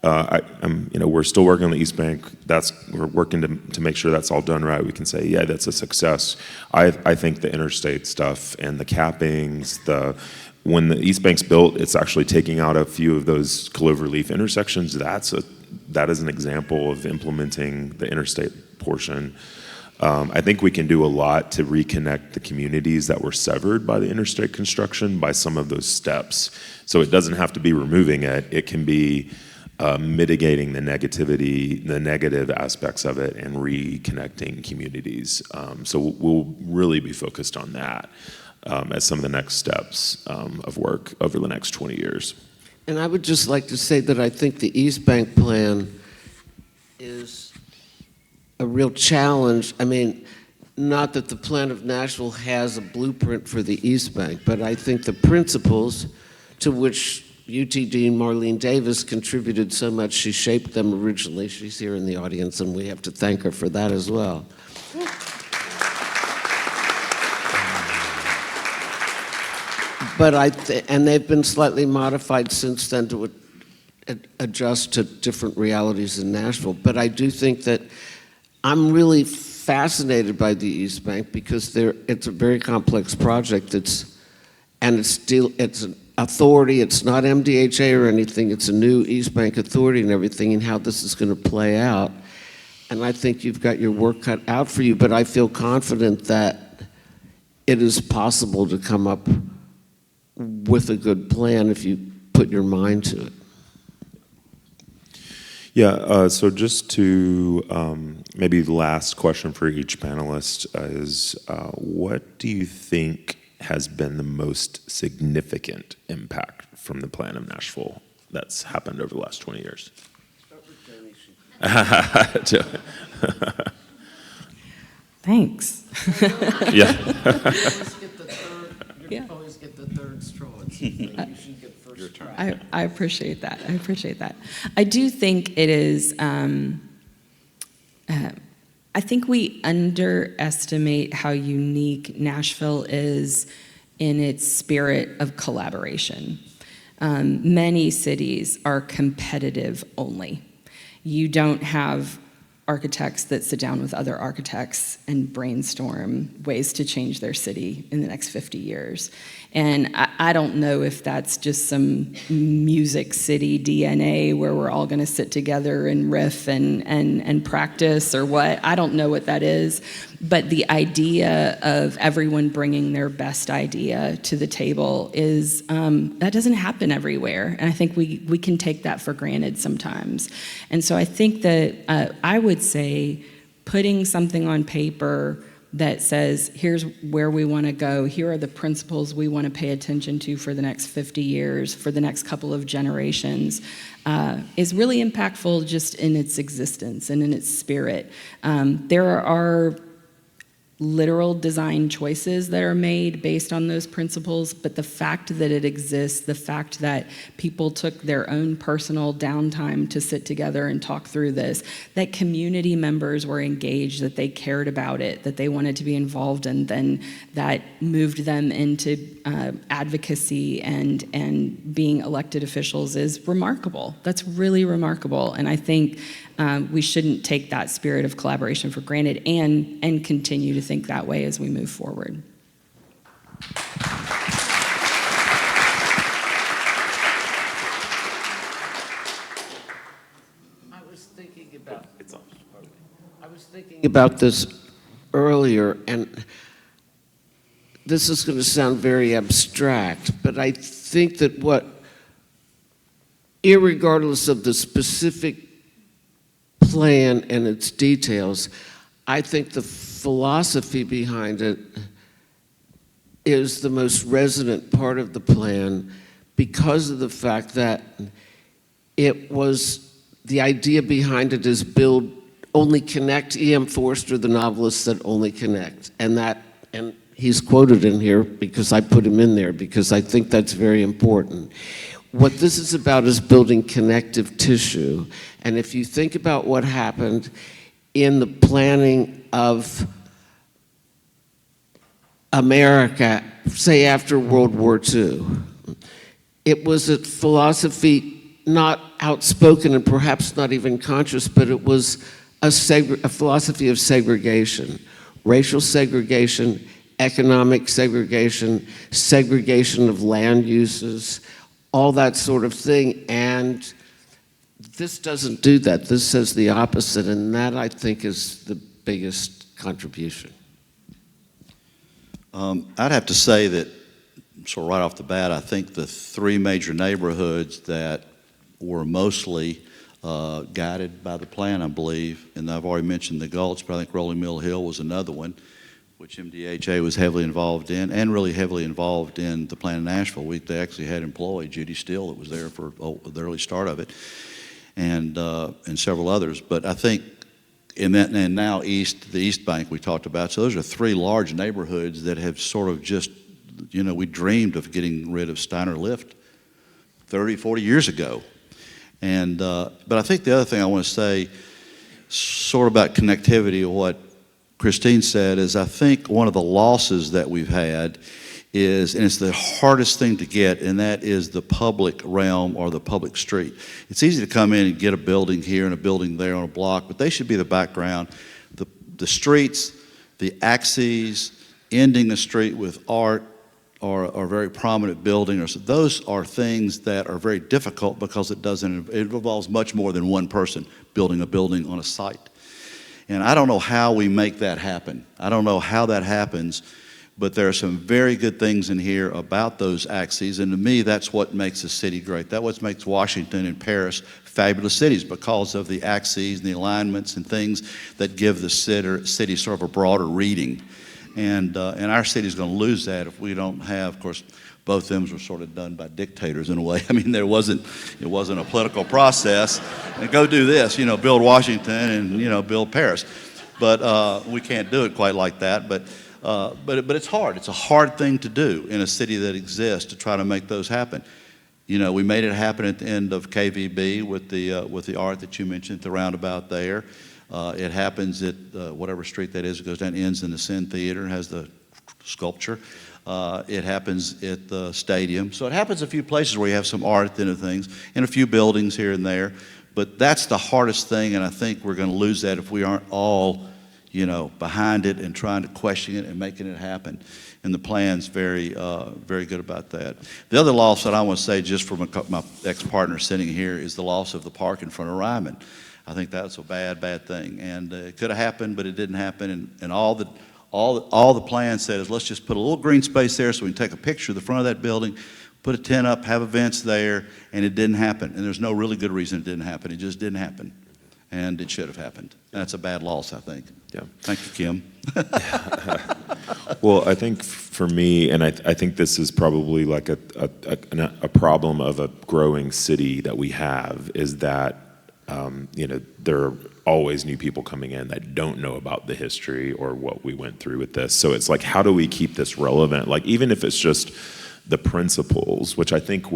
we're still working on the East Bank. We're working to make sure that's all done right. We can say, yeah, that's a success. I think the interstate stuff and the cappings, when the East Bank's built, it's actually taking out a few of those cloverleaf intersections. That is an example of implementing the interstate portion. I think we can do a lot to reconnect the communities that were severed by the interstate construction by some of those steps. So it doesn't have to be removing it. It can be mitigating the negative aspects of it and reconnecting communities. So we'll really be focused on that as some of the next steps of work over the next 20 years. And I would just like to say that I think the East Bank plan is a real challenge. I mean, not that the Plan of Nashville has a blueprint for the East Bank, but I think the principles to which UTD and Marlene Davis contributed so much, she shaped them originally. She's here in the audience, and we have to thank her for that as well. But and they've been slightly modified since then to adjust to different realities in Nashville. But I do think that I'm really fascinated by the East Bank because it's a very complex project. It's an authority. It's not MDHA or anything. It's a new East Bank authority and everything, and how this is going to play out. And I think you've got your work cut out for you. But I feel confident that it is possible to come up with a good plan if you put your mind to it. Yeah, so just to maybe the last question for each panelist is, what do you think has been the most significant impact from the Plan of Nashville that's happened over the last 20 years? Start with Joni. Thanks. Yeah. You always get the third straw. You should get first try. I appreciate that. I do think it is, I think we underestimate how unique Nashville is in its spirit of collaboration. Many cities are competitive only. You don't have architects that sit down with other architects and brainstorm ways to change their city in the next 50 years. And I don't know if that's just some music city DNA where we're all gonna sit together and riff and practice or what. I don't know what that is. But the idea of everyone bringing their best idea to the table is, that doesn't happen everywhere. And I think we can take that for granted sometimes. And so I think that I would say putting something on paper that says, here's where we want to go, here are the principles we want to pay attention to for the next 50 years, for the next couple of generations, is really impactful just in its existence and in its spirit. There are literal design choices that are made based on those principles, but the fact that it exists, the fact that people took their own personal downtime to sit together and talk through this, that community members were engaged, that they cared about it, that they wanted to be involved, and then that moved them into advocacy and being elected officials is remarkable. That's really remarkable, and I think we shouldn't take that spirit of collaboration for granted and continue to think that way as we move forward. I was thinking about this earlier, and this is going to sound very abstract, but I think that irregardless of the specific plan and its details, I think the philosophy behind it is the most resonant part of the plan because of the fact that the idea behind it is only connect. E.M. Forster, the novelist, said only connect. And he's quoted in here because I put him in there because I think that's very important. What this is about is building connective tissue. And if you think about what happened in the planning of America, say after World War II, it was a philosophy not outspoken and perhaps not even conscious, but it was a philosophy of segregation, racial segregation, economic segregation, segregation of land uses, all that sort of thing. And this doesn't do that. This says the opposite, and that, I think, is the biggest contribution. I'd have to say that, so right off the bat, I think the three major neighborhoods that were mostly guided by the plan, I believe, and I've already mentioned the Gulch, but I think Rolling Mill Hill was another one, which MDHA was heavily involved in, and really heavily involved in the Plan of Nashville. They actually had employed Judy Steele that was there for the early start of it, and several others. But I think and now the East Bank we talked about. So those are three large neighborhoods that have sort of just, we dreamed of getting rid of Steiner Lift 30, 40 years ago. And but I think the other thing I want to say, sort of about connectivity, what Christine said, is I think one of the losses that we've had is, and it's the hardest thing to get, and that is the public realm or the public street. It's easy to come in and get a building here and a building there on a block, but they should be the background. The streets, the axes, ending the street with art or a very prominent building, those are things that are very difficult because it involves much more than one person building a building on a site. And I don't know how we make that happen. I don't know how that happens, but there are some very good things in here about those axes, and to me, that's what makes a city great. That's what makes Washington and Paris fabulous cities, because of the axes and the alignments and things that give the city sort of a broader reading. And our city's going to lose that if we don't have, of course, both of them were sort of done by dictators in a way. I mean, it wasn't a political process. And go do this, build Washington and, build Paris. But we can't do it quite like that. But it's hard. It's a hard thing to do in a city that exists to try to make those happen. We made it happen at the end of KVB with the art that you mentioned, the roundabout there. It happens at whatever street that is. It goes down, ends in the Sin Theater, and has the sculpture. It happens at the stadium. So it happens a few places where you have some art and things, and a few buildings here and there. But that's the hardest thing, and I think we're going to lose that if we aren't all, behind it and trying to question it and making it happen. And the plan's very good about that. The other loss that I want to say, just from my ex-partner sitting here, is the loss of the park in front of Ryman. I think that's a bad thing, and it could have happened, but it didn't happen. And all the plan said is, let's just put a little green space there so we can take a picture of the front of that building, put a tent up, have events there, and it didn't happen. And there's no really good reason it didn't happen. It just didn't happen, and it should have happened. That's a bad loss, I think. Yeah. Thank you, Kim. Well, I think for me, and I think this is probably like a problem of a growing city that we have, is that there are always new people coming in that don't know about the history or what we went through with this. So it's like, how do we keep this relevant? Like, even if it's just the principles, which I think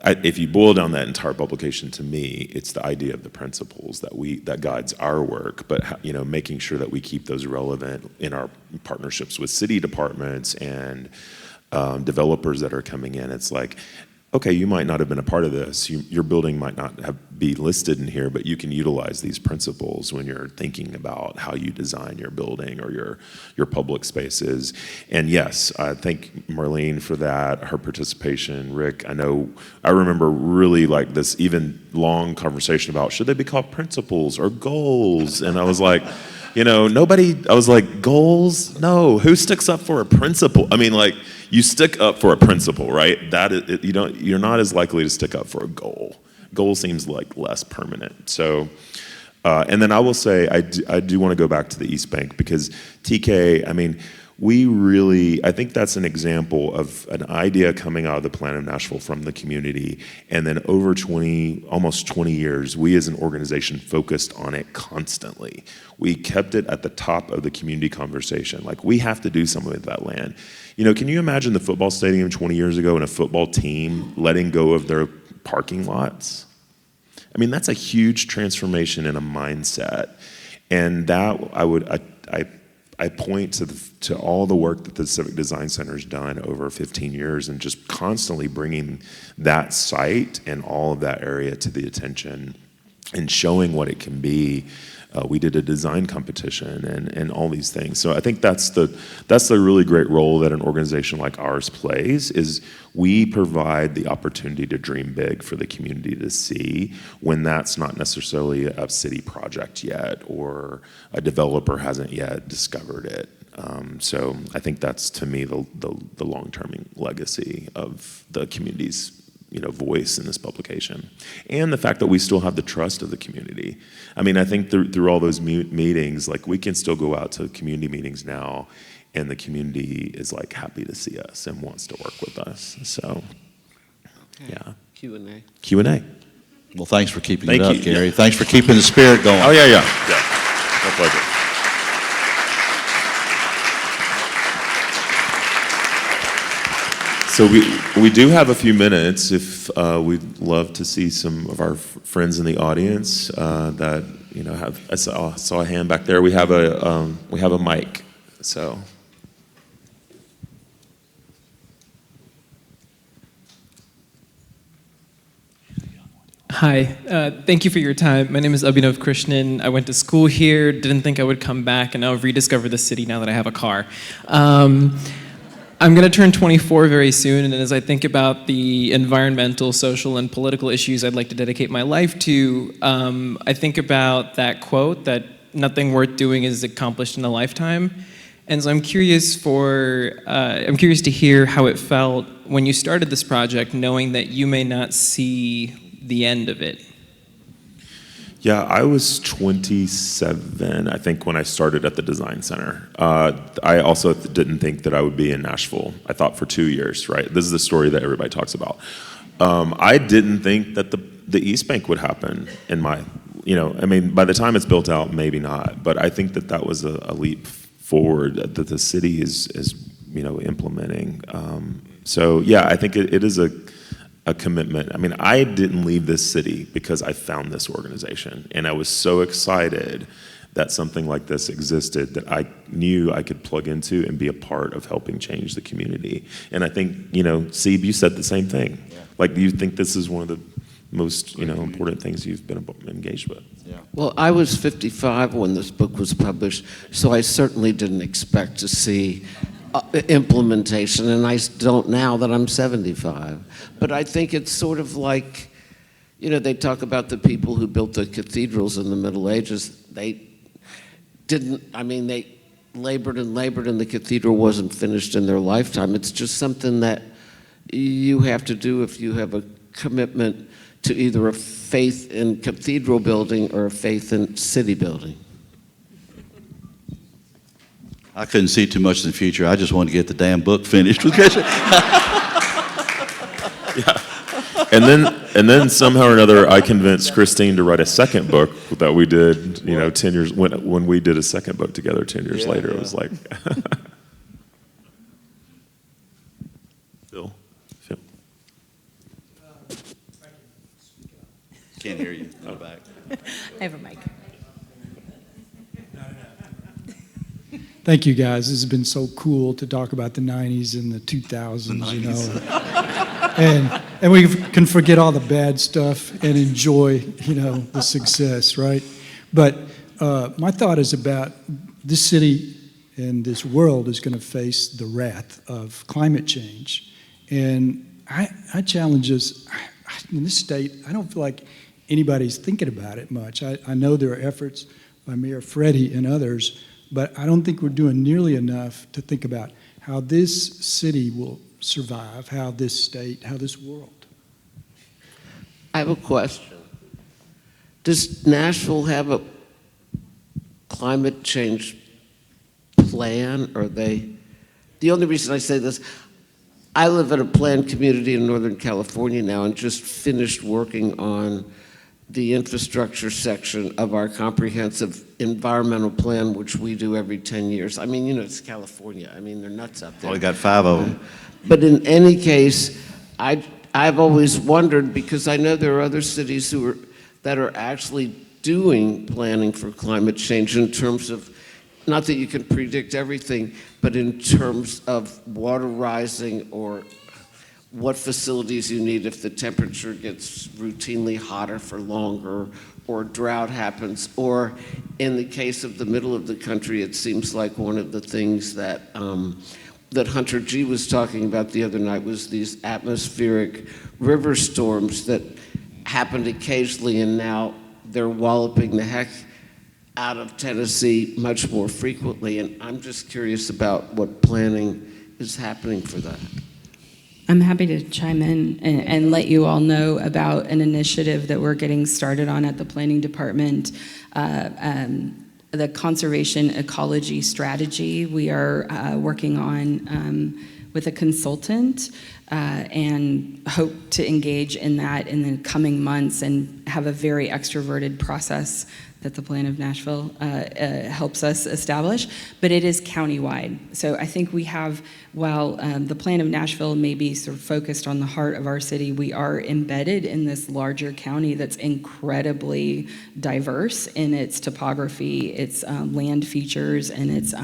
if you boil down that entire publication, to me, it's the idea of the principles that guides our work, but making sure that we keep those relevant in our partnerships with city departments and developers that are coming in. It's like, okay, you might not have been a part of this. Your building might not be listed in here, but you can utilize these principles when you're thinking about how you design your building or your public spaces. And yes, I thank Marlene for that, her participation. Rick, I remember really like this even long conversation about, should they be called principles or goals? And I was like, I was like, goals? No, who sticks up for a principle? I mean, like, you stick up for a principle, right? You're not as likely to stick up for a goal. Goal seems like less permanent. So, and then I will say, I do want to go back to the East Bank, because TK, I think that's an example of an idea coming out of the Plan of Nashville from the community, and then over almost 20 years, we as an organization focused on it constantly. We kept it at the top of the community conversation. Like, we have to do something with that land. Can you imagine the football stadium 20 years ago and a football team letting go of their parking lots? That's a huge transformation in a mindset. And that I point to all the work that the Civic Design Center has done over 15 years, and just constantly bringing that site and all of that area to the attention and showing what it can be. We did a design competition and all these things. So I think that's the really great role that an organization like ours plays, is we provide the opportunity to dream big for the community to see, when that's not necessarily a city project yet, or a developer hasn't yet discovered it. So I think that's, to me, the long-term legacy of the community's voice in this publication, and the fact that we still have the trust of the community. I think through all those meetings, like, we can still go out to community meetings now, and the community is like happy to see us and wants to work with us. So, okay. Yeah. Q&A. Well, thanks for keeping it up, you. Gary. Yeah. Thanks for keeping the spirit going. Oh, yeah. My pleasure. So we do have a few minutes. If we'd love to see some of our friends in the audience that have. I saw a hand back there. We have a mic. So. Hi, thank you for your time. My name is Abhinav Krishnan. I went to school here, didn't think I would come back, and now I've rediscovered the city now that I have a car. I'm going to turn 24 very soon, and as I think about the environmental, social, and political issues I'd like to dedicate my life to, I think about that quote that nothing worth doing is accomplished in a lifetime. And so I'm curious to hear how it felt when you started this project, knowing that you may not see the end of it. Yeah, I was 27, I think, when I started at the Design Center. I also didn't think that I would be in Nashville. I thought for 2 years, right? This is the story that everybody talks about. I didn't think that the East Bank would happen in my, by the time it's built out, maybe not. But I think that was a leap forward that the city is implementing. So yeah, I think it is a commitment. I didn't leave this city because I found this organization, and I was so excited that something like this existed that I knew I could plug into and be a part of helping change the community. And I think, Seab, you said the same thing. Yeah. Like, do you think this is one of the most, important things you've been engaged with? Yeah. Well, I was 55 when this book was published, so I certainly didn't expect to see implementation, and I don't now that I'm 75. But I think it's sort of like, they talk about the people who built the cathedrals in the Middle Ages. They labored and labored, and the cathedral wasn't finished in their lifetime. It's just something that you have to do if you have a commitment to either a faith in cathedral building or a faith in city building. I couldn't see too much in the future. I just wanted to get the damn book finished. And then somehow or another, I convinced Christine to write a second book that we did, 10 years, when we did a second book together 10 years later. It was like, Phil. Can't hear you in the back. I have a mic. Thank you, guys. This has been so cool to talk about the 90s and the 2000s, and we can forget all the bad stuff and enjoy, the success, right? But my thought is about this city and this world is going to face the wrath of climate change. And I challenge us, in this state, I don't feel like anybody's thinking about it much. I know there are efforts by Mayor Freddie and others, but I don't think we're doing nearly enough to think about how this city will survive, how this state, how this world. I have a question. Does Nashville have a climate change plan? The only reason I say this, I live in a planned community in Northern California now and just finished working on the infrastructure section of our comprehensive environmental plan, which we do every 10 years. I mean, it's California. I mean, they're nuts up there. Only got 5 of them. But in any case, I've always wondered, because I know there are other cities that are actually doing planning for climate change in terms of, not that you can predict everything, but in terms of water rising or what facilities you need if the temperature gets routinely hotter for longer, or drought happens, or in the case of the middle of the country, it seems like one of the things that Hunter G. was talking about the other night was these atmospheric river storms that happened occasionally, and now they're walloping the heck out of Tennessee much more frequently. And I'm just curious about what planning is happening for that. I'm happy to chime in and let you all know about an initiative that we're getting started on at the planning department, the conservation ecology strategy. We are working on with a consultant and hope to engage in that in the coming months and have a very extroverted process that the Plan of Nashville helps us establish, but it is countywide. So I think we have, while the Plan of Nashville may be sort of focused on the heart of our city, we are embedded in this larger county that's incredibly diverse in its topography, its land features, and its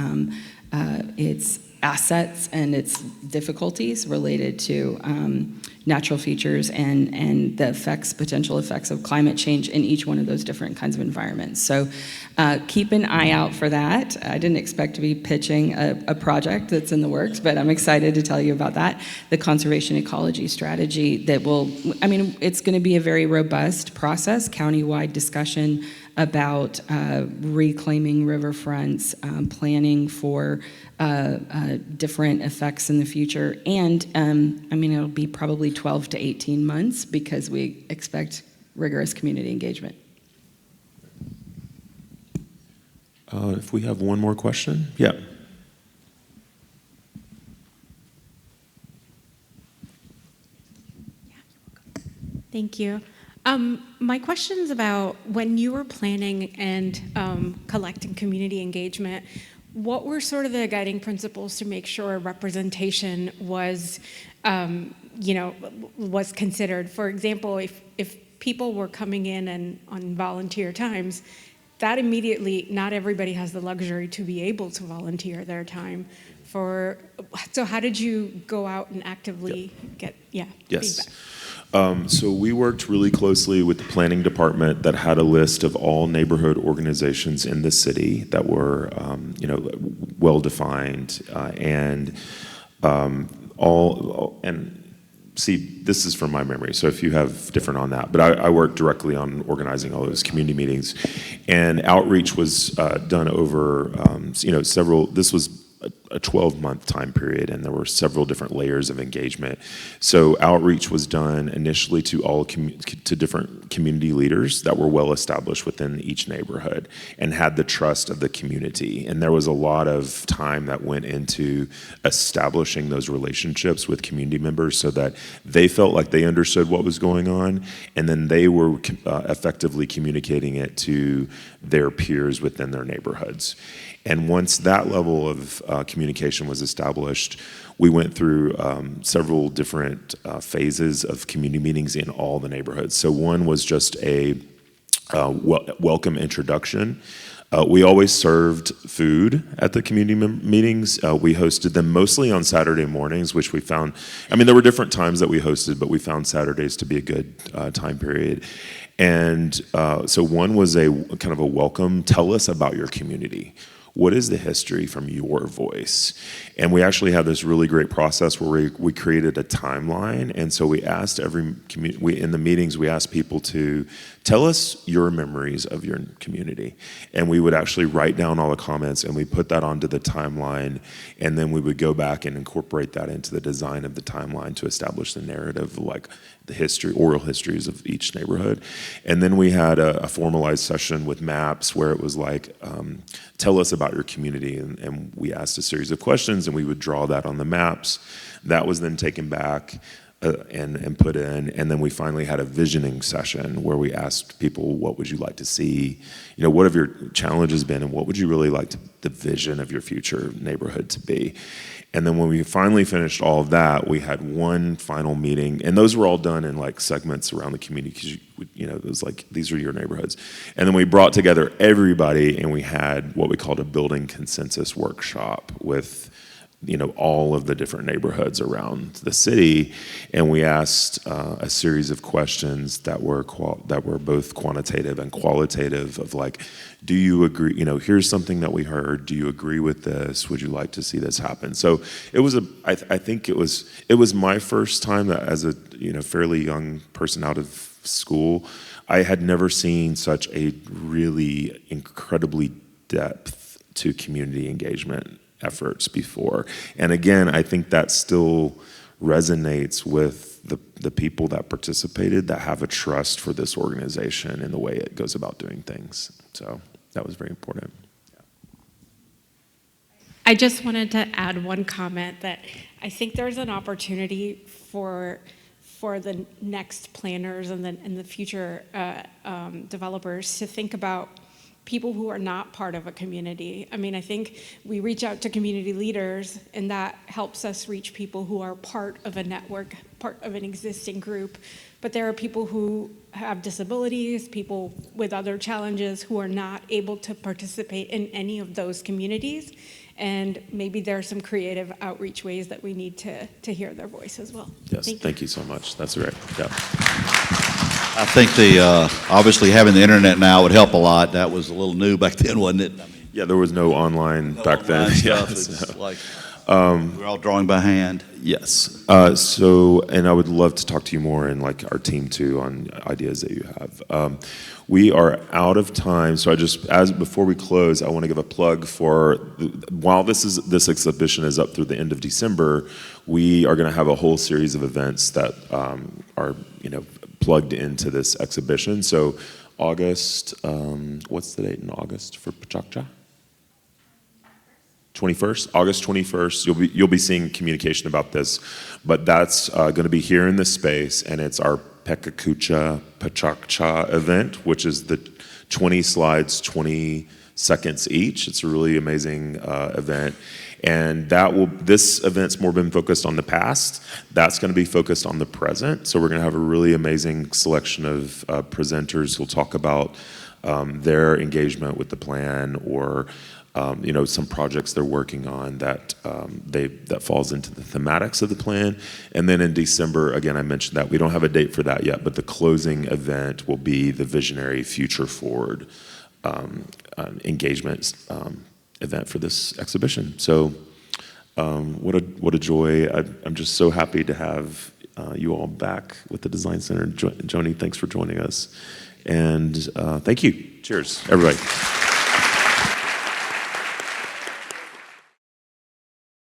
assets and its difficulties related to natural features and the potential effects of climate change in each one of those different kinds of environments. So keep an eye out for that. I didn't expect to be pitching a project that's in the works, but I'm excited to tell you about that. The conservation ecology strategy that it's going to be a very robust process, countywide discussion about reclaiming riverfronts, planning for different effects in the future. And it'll be probably 12 to 18 months because we expect rigorous community engagement. If we have one more question, yeah. Thank you. My question is about when you were planning and collecting community engagement, what were sort of the guiding principles to make sure representation was, was considered? For example, if people were coming in and on volunteer times, that immediately, not everybody has the luxury to be able to volunteer their time for, so how did you go out and actively get, Yes. feedback? So we worked really closely with the planning department that had a list of all neighborhood organizations in the city that were, well-defined, and see, this is from my memory, so if you have different on that, but I worked directly on organizing all those community meetings, and outreach was done over, this was a 12-month time period, and there were several different layers of engagement. So outreach was done initially to to different community leaders that were well established within each neighborhood and had the trust of the community. And there was a lot of time that went into establishing those relationships with community members so that they felt like they understood what was going on, and then they were effectively communicating it to their peers within their neighborhoods. And once that level of communication was established, we went through several different phases of community meetings in all the neighborhoods. So one was just a welcome introduction. We always served food at the community meetings. We hosted them mostly on Saturday mornings, which we found, there were different times that we hosted, but we found Saturdays to be a good time period. And so one was a kind of a welcome, tell us about your community. What is the history from your voice? And we actually had this really great process where we created a timeline. And so we asked in the meetings, we asked people to tell us your memories of your community. And we would actually write down all the comments and we put that onto the timeline. And then we would go back and incorporate that into the design of the timeline to establish the narrative, like the history, oral histories of each neighborhood. And then we had a formalized session with maps where it was like, tell us about your community. And we asked a series of questions and we would draw that on the maps. That was then taken back and put in. And then we finally had a visioning session where we asked people, what would you like to see? What have your challenges been and what would you really like the vision of your future neighborhood to be? And then when we finally finished all of that, we had one final meeting, and those were all done in like segments around the community because it was like, these are your neighborhoods. And then we brought together everybody and we had what we called a building consensus workshop with all of the different neighborhoods around the city, and we asked a series of questions that were both quantitative and qualitative of like, do you agree, here's something that we heard, do you agree with this, would you like to see this happen? So it was I think it was my first time that as a fairly young person out of school, I had never seen such a really incredibly depth to community engagement efforts before. And again, I think that still resonates with the people that participated, that have a trust for this organization and the way it goes about doing things. So that was very important. I just wanted to add one comment that I think there's an opportunity for the next planners and the future developers to think about people who are not part of a community. I think we reach out to community leaders, and that helps us reach people who are part of a network, part of an existing group. But there are people who have disabilities, people with other challenges who are not able to participate in any of those communities. And maybe there are some creative outreach ways that we need to hear their voice as well. Yes, thank you so much. That's right. Yeah. I think obviously having the internet now would help a lot. That was a little new back then, wasn't it? Yeah, there was no online back then. Stuff. It's like we're all drawing by hand. Yes. And I would love to talk to you more and like our team too on ideas that you have. We are out of time, so before we close, I want to give a plug for while this exhibition is up through the end of December, we are going to have a whole series of events that are plugged into this exhibition. So August, what's the date in August for Pachakcha? 21st, August 21st. You'll be seeing communication about this, but that's going to be here in this space, and it's our Pekakucha Pachakcha event, which is the 20 slides, 20 seconds each. It's a really amazing event. And this event's more been focused on the past. That's going to be focused on the present. So we're going to have a really amazing selection of presenters who'll talk about their engagement with the plan, or some projects they're working on that that falls into the thematics of the plan. And then in December, again, I mentioned that we don't have a date for that yet, but the closing event will be the Visionary Future Forward engagement event for this exhibition. So what a joy. I'm just so happy to have you all back with the Design Center. Joni, thanks for joining us. And thank you. Cheers, everybody.